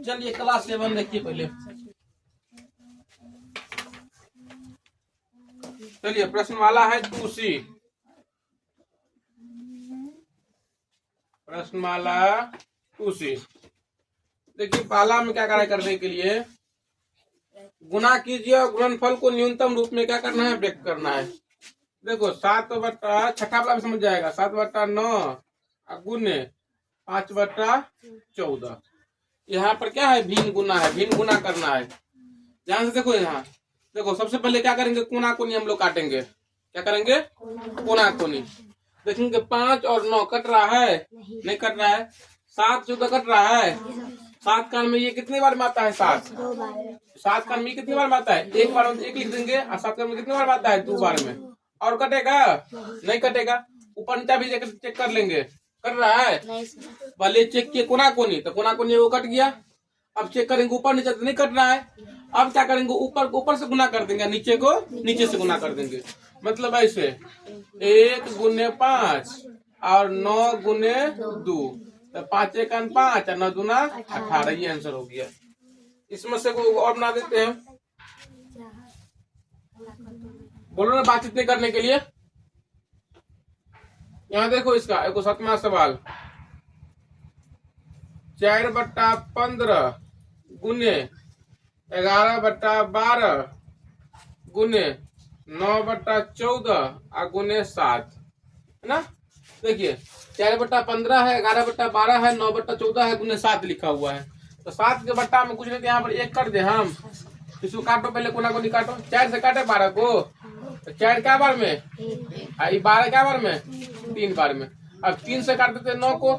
चलिए क्लास 7 देखिए पहले। चलिए प्रश्न वाला है 2C। प्रश्नमाला 2C। देखिए पहला में क्या कार्य करने के लिए गुना कीजिए और गुणनफल को न्यूनतम रूप में क्या करना है, व्यक्त करना है। देखो 7/, छठा वाला भी समझ जाएगा, 7/9 गुने 5/14। यहाँ पर क्या है, भिन्न गुना है, भिन्न गुना करना है। ध्यान से देखो, यहाँ देखो सबसे पहले क्या करेंगे, कोना कोनी हम लोग काटेंगे। क्या करेंगे, कोना कोनी। देखेंगे 5 और 9 कट रहा है, नहीं कट रहा है। 7 14 कट रहा है। 7 कान में ये कितने बार में आता है, 7 कान में कितने बार में आता है, एक बार में 1 लिख देंगे। और 7 कान में कितने बार में आता है, 2 बार में। और कटेगा, नहीं कटेगा। ऊपर नीचा भी चेक कर लेंगे, कट रहा है। पहले चेक किए कोना कोनी, तो कोना कोनी वो कट गया। अब चेक करेंगे ऊपर नीचे, तो नहीं कट रहा है। अब क्या करेंगे, ऊपर से गुना कर देंगे, नीचे को नीचे से गुना कर देंगे। मतलब ऐसे 1 गुने 5 और 9 गुने 2, तो 5 1 5 और 9 दूना 18। ये आंसर हो गया। इस समस्या को और बना देते हैं। बोलो ना बातचीत नहीं करने के लिए। यहाँ देखो इसका 7वां सवाल, 4/15 गुने 11/12 गुने 9/14 और गुने 7, है ना। देखिए 4/15 है, 11/12 है, 9/14 है, गुने 7 लिखा हुआ है। तो 7 के बट्टा में कुछ नहीं, तो यहाँ पर 1 कर दे हम। इसको काटो, पहले कोना कोनी काटो। 4 से काटे 12 को, तो 4 क्या बार में, 12 क्या बार में, 3 बार में। अब 3 से काट देते हैं 9 को,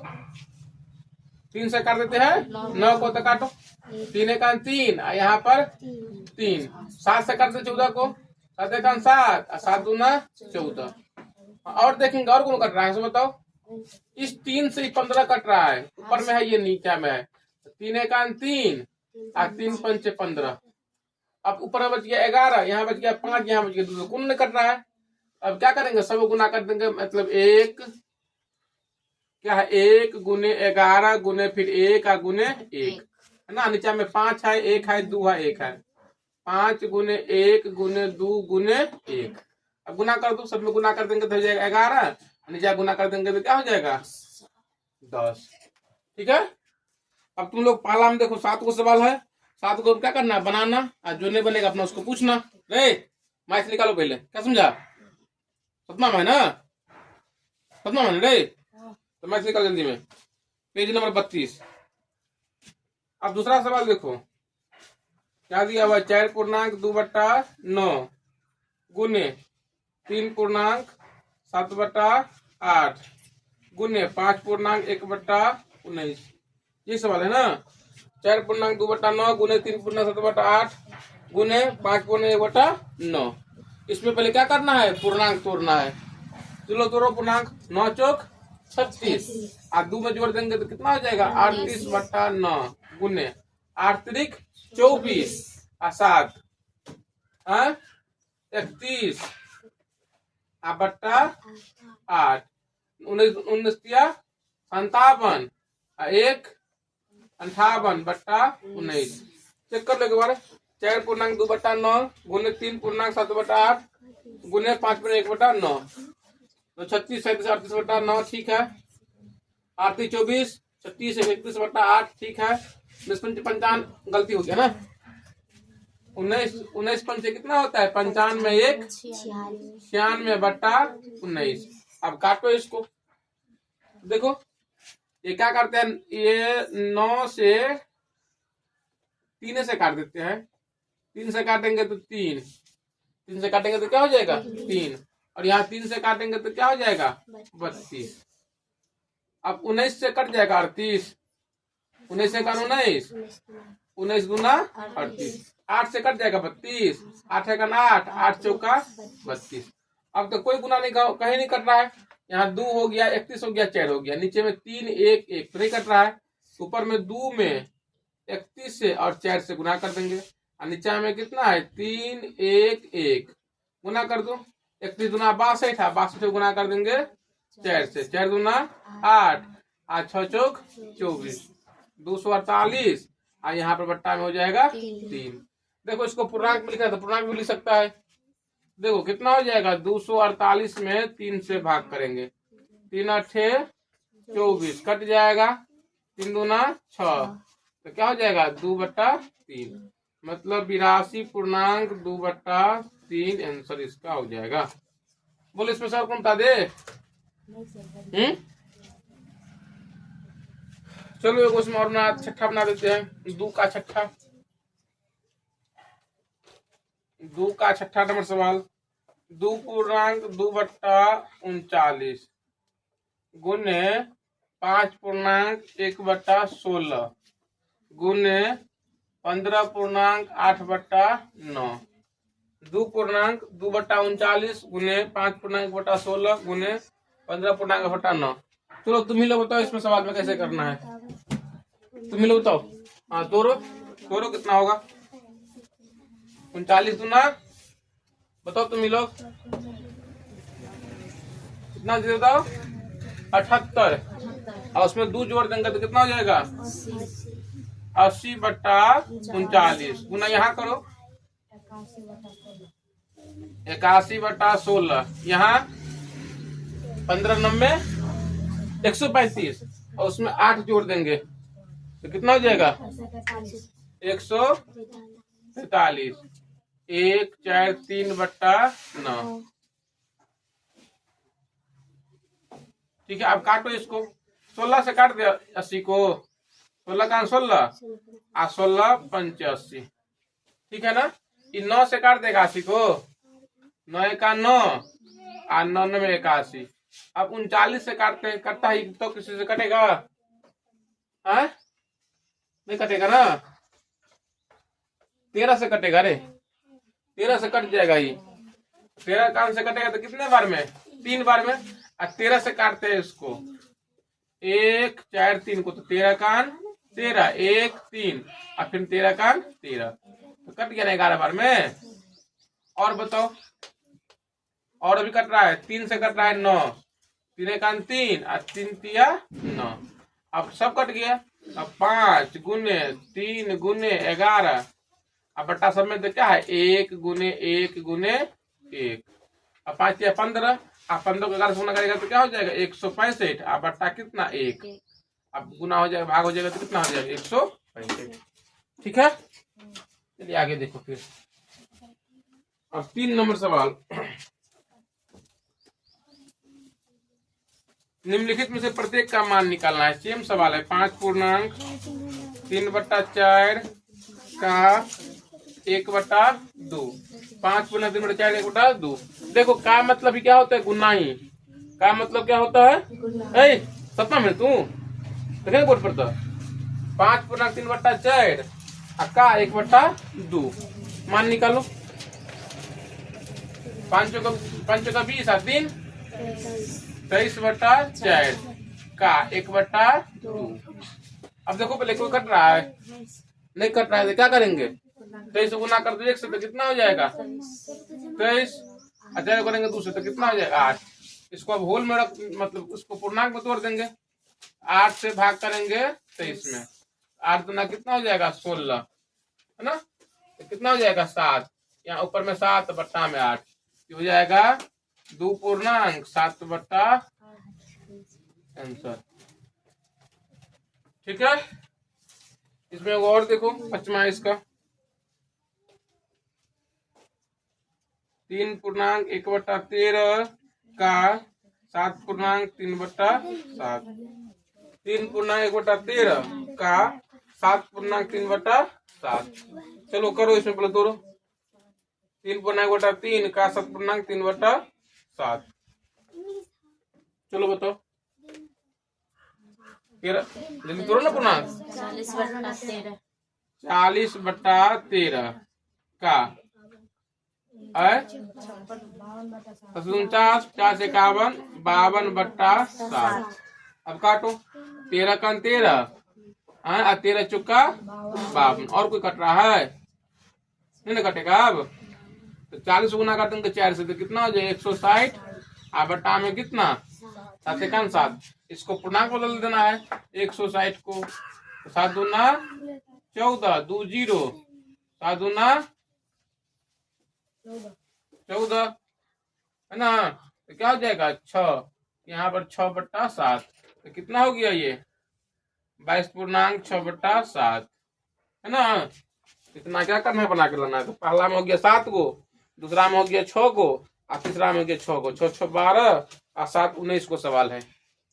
3 से काट देते हैं 9 को, तो काटो। 3 1 3, यहाँ पर 3। 7 से काटते 14 को, 7 1 7 और 7 दूना 14। और देखेंगे और कौन कट रहा है, सो बताओ। इस 3 से 15 कट रहा है, ऊपर में है, ये नीचे में है। 3 1 3 और 3 5 15। अब ऊपर में बच गया 11, यहाँ बच गया 5, यहाँ बच गया 2, कौन कट रहा है। अब क्या करेंगे, सब गुना कर देंगे। मतलब 1 क्या है, 1 गुने 11 गुने फिर 1 और गुने 1, है ना। नीचे में 5 है, 1 है, 2 है, 1 है। 5 गुने 1 गुने 2 गुने 1। अब गुना कर दो, सब में गुना कर देंगे तो हो जाएगा 11। नीचे गुना कर देंगे तो क्या हो जाएगा, 10। ठीक है। अब तुम लोग पहला में देखो 7 को सवाल है। 7 को क्या करना है, बनाना। और जो नहीं बनेगा अपना उसको पूछना। रे मैथ निकालो पहले, क्या समझा। 7वां में है ना, 7वां में रे, तो मैथ निकाल जल्दी में। Page number 32। अब दूसरा सवाल देखो, क्या दिया हुआ, 4.2/9 गुने 3.7/8 गुने 5.1/19। ये सवाल है ना। 4.2/9 गुने 3.7/8 गुने 5.1/9। इसमें पहले क्या करना है, पूर्णांक तोड़ना है। चलो तोड़ो पूर्णांक। 9 चौक 36 और 2 में जोड़ देंगे तो कितना हो जाएगा, 38/9 गुने 8 त्रिक 24 और 7 31 बट्टा 8, 19 57 और 1 58/19। चेक कर लो एक बार। 4.2/9 गुने 3.7/8 गुने 5.1/9, तो 36 37 38/9 ठीक है। 8 24 36 31/8 ठीक है। 55 गलती हो गया ना। 19 पंचे कितना होता है, 95 1 96/19। अब काटो इसको। देखो ये क्या करते हैं, ये 9 से 3 से काट देते हैं। 3 से काटेंगे तो 3, 3 से काटेंगे तो क्या हो जाएगा, 3। और यहाँ 3 से काटेंगे तो क्या हो जाएगा, 32। अब 19 से कट जाएगा 38, 19 से 19, 19 गुना 38। 8 से कट जाएगा 32, 8 1 8, 8 चौका 32। अब तो कोई गुना नहीं, कहीं नहीं कट रहा है। यहाँ 2 हो गया, 31 हो गया, 4 हो गया। नीचे में 3 1 1 तो नहीं कट रहा है। ऊपर में 2 में 31 से और 4 से गुना कर देंगे। और नीचे में कितना है, 3 1 1 गुना कर दो। 31 दूना 62 है, 62 से गुना कर देंगे 4 से। 4 दूना 8 8 6 चौक 24, 248 और यहाँ पर बट्टा में हो जाएगा 3। देखो इसको पूर्णांक में लिखा है तो पूर्णांक भी लिख सकता है। देखो कितना हो जाएगा, 248 में 3 से भाग करेंगे, 3 अठे 24, कट जाएगा, 3 दूना 6, तो क्या हो जाएगा 2/3, मतलब 82.2/3 आंसर इसका हो जाएगा। बोले इसमें सर कौन बता दे? चलो एक उसमें और छठा बना देते हैं, 2 का छठा। 2 का छठा नंबर सवाल, 2.2/39 गुने 5.1/16 गुने 15.8/9। 2.2/39 गुने 5.1/16 गुने 15.8/9। चलो तुम ही लोग बताओ इसमें सवाल में कैसे करना है, तुम ही लोग बताओ। हाँ तोरो कितना होगा, 39 दूना, बताओ तुम ही लोग कितना दे बताओ, 78, और उसमें 2 जोड़ देंगे तो कितना हो जाएगा 80/39 गुना यहाँ करो 81/16, यहाँ 15 9 135, और उसमें 8 जोड़ देंगे तो कितना हो जाएगा 143, 1 4 3/9। ठीक है, अब काटो इसको, 16 से काट दे 80 को, 16 का 16 और 16 पंच 80, ठीक है ना। 9 से काट देगा 80 को, 9 का 9 और 9 में 81। अब 39 से काटते करता है तो किसी से कटेगा, हाँ नहीं कटेगा ना, 13 से कटेगा रे, 13 से कट जाएगा ये, 13 कान से कटेगा तो कितने बार में, 3 बार में, और 13 से काटते हैं इसको, 1 4 3 को, तो 13 कान 13, 1 3 और फिर 13 कान 13, तो कट गया ना 11 बार में। और बताओ, और अभी कट रहा है, 3 से कट रहा है 9, 3 कान 3 और 3 तिया 9, अब सब कट गया। अब 5 गुने 3 गुने 11, अब बट्टा सब में तो क्या है 1 गुने 1 गुने 1, अब 5 या 15, अब 15 को 11 से गुना करेगा तो क्या हो जाएगा 165, अब बट्टा कितना 1, अब गुना हो जाएगा भाग हो जाएगा तो कितना हो जाएगा 165। ठीक है, चलिए आगे देखो फिर। अब 3 नंबर सवाल, निम्नलिखित में से प्रत्येक का मान निकालना है। सेम सवाल है, 5.3/4 का 1/2, 5.3/4 1/2। देखो का मतलब ही क्या होता है, गुना ही। का मतलब क्या होता है, सपना में तू देखे बोर्ड पर, तो 5.3/4 का 1/2 मान निकालो। 5 का 20 और 3 23/4 का 1/2। अब देखो पहले कोई कट रहा है, नहीं कट रहा है तो क्या करेंगे, 23 गुना कर दो 1 से तो कितना हो जाएगा 23, अच्छा करेंगे 2 से तो कितना हो जाएगा 8। इसको अब होल में रख, मतलब उसको पूर्णांक में तोड़ देंगे, 8 से भाग करेंगे 23 में, 8 गुना कितना हो जाएगा 16, है ना, तो कितना हो जाएगा 7, यहाँ ऊपर में 7 बट्टा में 8, हो जाएगा 2.7/8 आंसर। ठीक है, इसमें और देखो 5वां इसका, 3.1/13 का 7.3/7, 3.1/13 का 7.3/7। चलो करो इसमें पहले तोड़ो, 3.1/3 का 7.3/7, चलो बताओ 13, जल्दी तोड़ो ना पूर्णांक, 40/13 का 49, 50 51, 52/7। अब काटो, 13 का 13 और 13 चुका 52, और कोई कट रहा है नहीं ना कटेगा। अब तो 40 गुना कर देंगे 4 से तो कितना हो जाएगा 160, और बट्टा में कितना 7 1 7, इसको पूर्णांक बदल देना है 160 को, 7 दूना 14, 2 0, 7 दूना 14, है ना। तो क्या हो जाएगा 6, यहाँ पर 6/7, तो कितना हो गया ये 22.6/7, है ना। इतना क्या करना है, बना के लाना है। तो पहला में हो गया 7 गो, दूसरा में हो गया 6 गो, और तीसरा में हो गया 6 गो। 6 6 12 और 7 19 को सवाल है,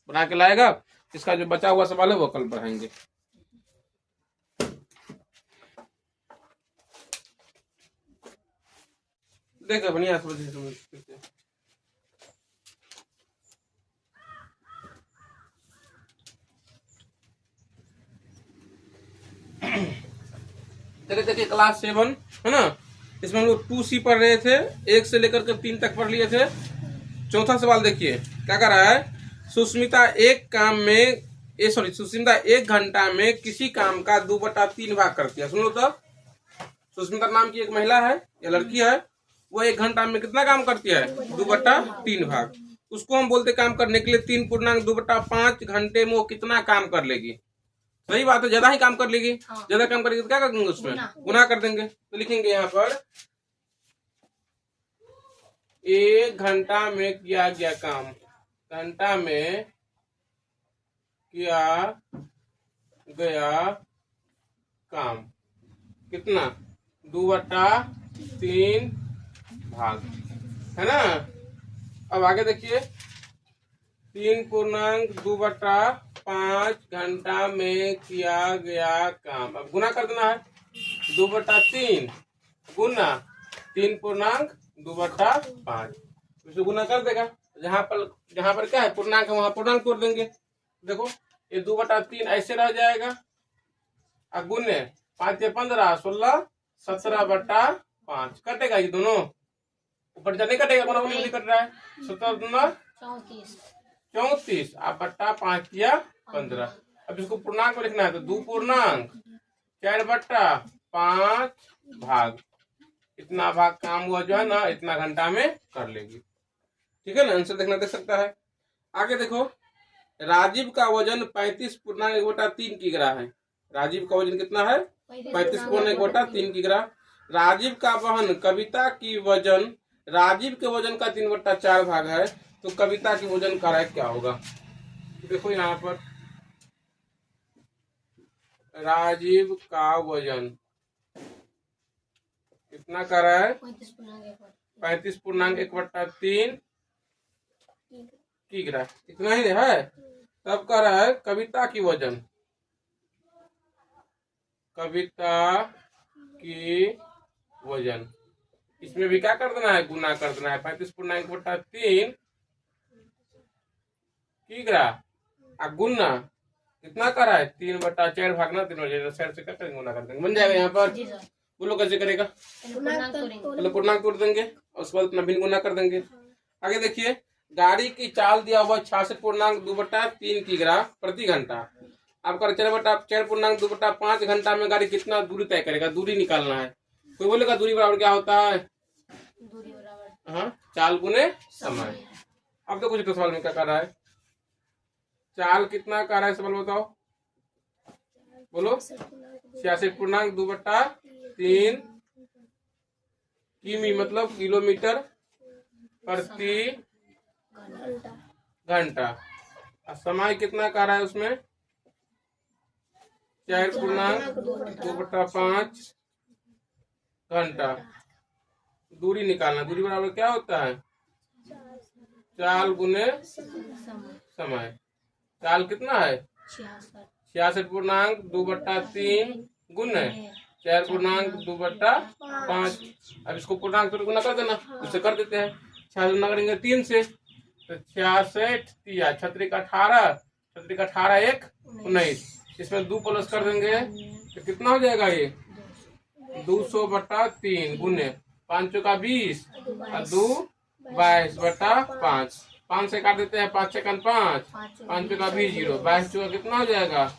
बना के लाएगा। इसका जो बचा हुआ सवाल है वो कल पढ़ाएंगे। देखो बढ़िया समझ। देखिए क्लास 7 है ना, इसमें हम लोग 2C पढ़ रहे थे, 1 से लेकर के 3 तक पढ़ लिए थे। चौथा सवाल देखिए क्या कर रहा है। सुष्मिता सुष्मिता 1 घंटा में किसी काम का 2/3 भाग करती है। सुन लो तो, सुष्मिता नाम की एक महिला है या लड़की है, वो 1 घंटा में कितना काम करती है 2/3 भाग। उसको हम बोलते काम करने के लिए 3.2/5 घंटे में वो कितना काम कर लेगी। सही बात है, ज्यादा ही काम कर लेगी। ज्यादा काम करेगी तो क्या करेंगे, उसमें गुना कर देंगे। तो लिखेंगे यहाँ पर 1 घंटा में किया गया काम, घंटा में किया गया काम कितना 2/3 भाग, है ना। अब आगे देखिए 3.2/5 घंटा में किया गया काम। अब गुना कर देना है, 2/3 गुना 3.2/5, इसको गुना कर देगा। जहां पर क्या है पूर्णांक है वहां पूर्णांक तोड़ देंगे। देखो ये 2/3 ऐसे रह जाएगा, और गुने 5 से 15 16 17/5 कटेगा। ये दोनों ऊपर नहीं कटेगा, बना नहीं कट रहा है। 17 दूना 34 आप बट्टा 5 किया 15। अब इसको पूर्णांक में लिखना है, तो 2.4/5 भाग, इतना भाग काम हुआ जो है ना, इतना घंटा में कर लेगी। ठीक है ना, आंसर देखना देख सकता है। आगे देखो, राजीव का वजन 35.1/3 किग्रा है। राजीव का वजन कितना है 35.1/3 किग्रा। राजीव का वहन कविता की वजन, राजीव के वजन का 3/4 भाग है, तो कविता की वजन का क्या होगा। देखो यहाँ पर राजीव का वजन कितना कर रहा है 35.1/3 किग्रा, इतना ही है। तब कर रहा है कविता की वजन, कविता की वजन, इसमें भी क्या कर देना है गुना कर देना है। 35.1/3 किग्रा गुना कितना कर रहा है 3/4 भागना 3/4 से क्या करेंगे गुना कर देंगे, बन जाएगा। यहाँ पर बोलो कैसे करेगा, पहले पूर्णांक तोड़ देंगे और उसके बाद अपना भिन्न गुना कर देंगे। आगे देखिए, गाड़ी की चाल दिया हुआ 66.2/3 किग्रा प्रति घंटा। आपका 4/4.2/5 घंटा में गाड़ी कितना दूरी तय करेगा, दूरी निकालना है। कोई बोलेगा दूरी बराबर क्या होता है, दूरी बराबर हाँ चाल गुने समय। अब तो कुछ सवाल में क्या कर रहा है, चाल कितना कर रहा है सवाल बताओ, बोलो 66.2/3 किमी मतलब किलोमीटर प्रति घंटा। समय कितना कर रहा है उसमें 4.2/5 घंटा। दूरी निकालना, दूरी बराबर क्या होता है चाल गुने समय। चाल कितना है 66.2/3 गुने 4.2/5। अब इसको पूर्णांक तो गुना कर देना, उससे कर देते हैं। 6 गुना करेंगे 3 से, तो 66 या 18 1 19, इसमें 2 प्लस कर देंगे तो कितना हो जाएगा ये 200/3 गुने 5 का 20 और 2 22/5। 5 से काट देते हैं, 5 से 5 5 का 20 0 22 का कितना हो जाएगा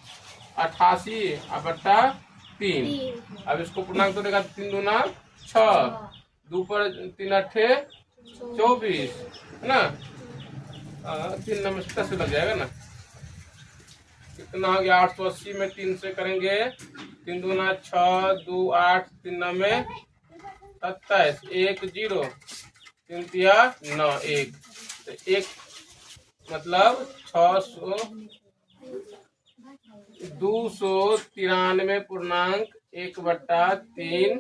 88/3। अब इसको पूर्णांक तोड़ेगा 3 दूना 6, 2 पर 3 8 24 है ना, 3 नंबर 10 लग जाएगा ना। कितना हो गया 880 में 3 से करेंगे, 3 दूना 6, 2 8, 3 9 27, 1 0, 3 तिया 9 1, तो 1 मतलब 600 293.1/3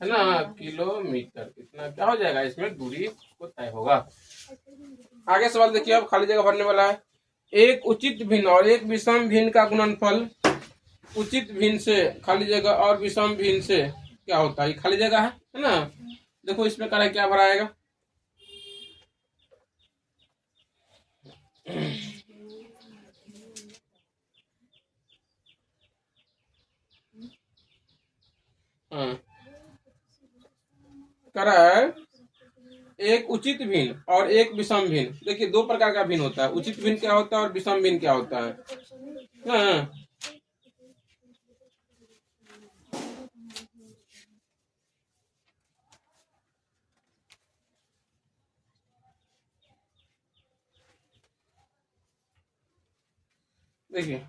है ना किलोमीटर। इतना क्या हो जाएगा, इसमें दूरी को तय होगा। आगे सवाल देखिए, अब खाली जगह भरने वाला है। एक उचित भिन्न और एक विषम भिन्न का गुणनफल उचित भिन्न से खाली जगह और विषम भिन्न से क्या होता है। खाली जगह है ना, देखो इसमें करें क्या भराएगा। करा है एक उचित भिन्न और एक विषम भिन्न। देखिए दो प्रकार का भिन्न होता है, उचित भिन्न क्या होता है और विषम भिन्न क्या होता है। हाँ देखिए,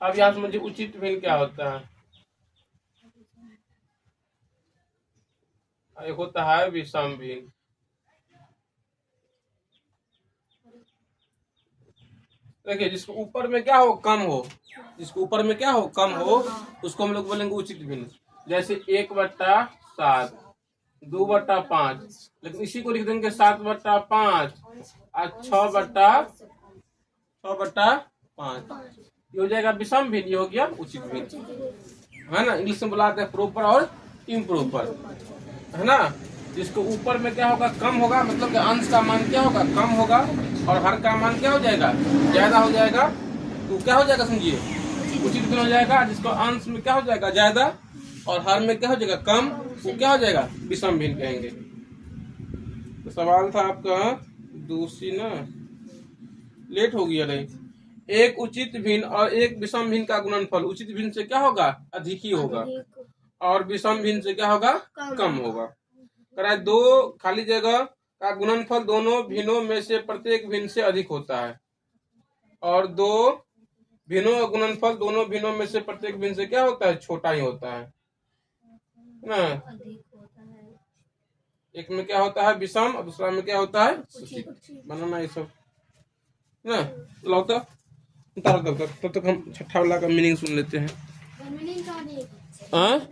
अब यहाँ से मुझे उचित भिन्न क्या होता है, एक होता है विषम भिन्न। देखिए जिसको ऊपर में क्या हो कम हो, जिसको ऊपर में क्या हो कम हो, उसको हम लोग बोलेंगे उचित भिन्न। जैसे 1/7, 2/5, लेकिन इसी को लिख देंगे 7/5 और 6/5, ये हो जाएगा विषम भिन्न, ये हो गया उचित भिन्न, है ना। इंग्लिश में बुलाते हैं प्रॉपर और इम्प्रॉपर, है ना। जिसको ऊपर में क्या होगा कम होगा, मतलब कि अंश का मान क्या होगा कम होगा, और हर का मान क्या हो जाएगा ज्यादा हो जाएगा, तो क्या हो जाएगा समझिए उचित भिन्न हो जाएगा। जिसको अंश में क्या हो जाएगा ज्यादा और हर में क्या हो जाएगा कम, वो क्या हो जाएगा विषम भिन्न कहेंगे। तो सवाल था आपका दूसरी ना, लेट हो गया नहीं। एक उचित भिन्न और एक विषम भिन्न का गुणनफल उचित भिन्न से क्या होगा अधिक ही होगा, और विषम भिन्न से क्या होगा कम होगा। कराए दो खाली जगह का गुणनफल दोनों भिन्नों में से प्रत्येक भिन्न से अधिक होता है, और दो भिन्नों का गुणनफल दोनों भिन्नों में से प्रत्येक भिन्न से क्या होता है छोटा ही होता है ना। एक में क्या होता है विषम और दूसरा में क्या होता है उचित। बनाना ये सब ना, लाओ तो उतारो तब तक हम छठा वाला का मीनिंग सुन लेते हैं।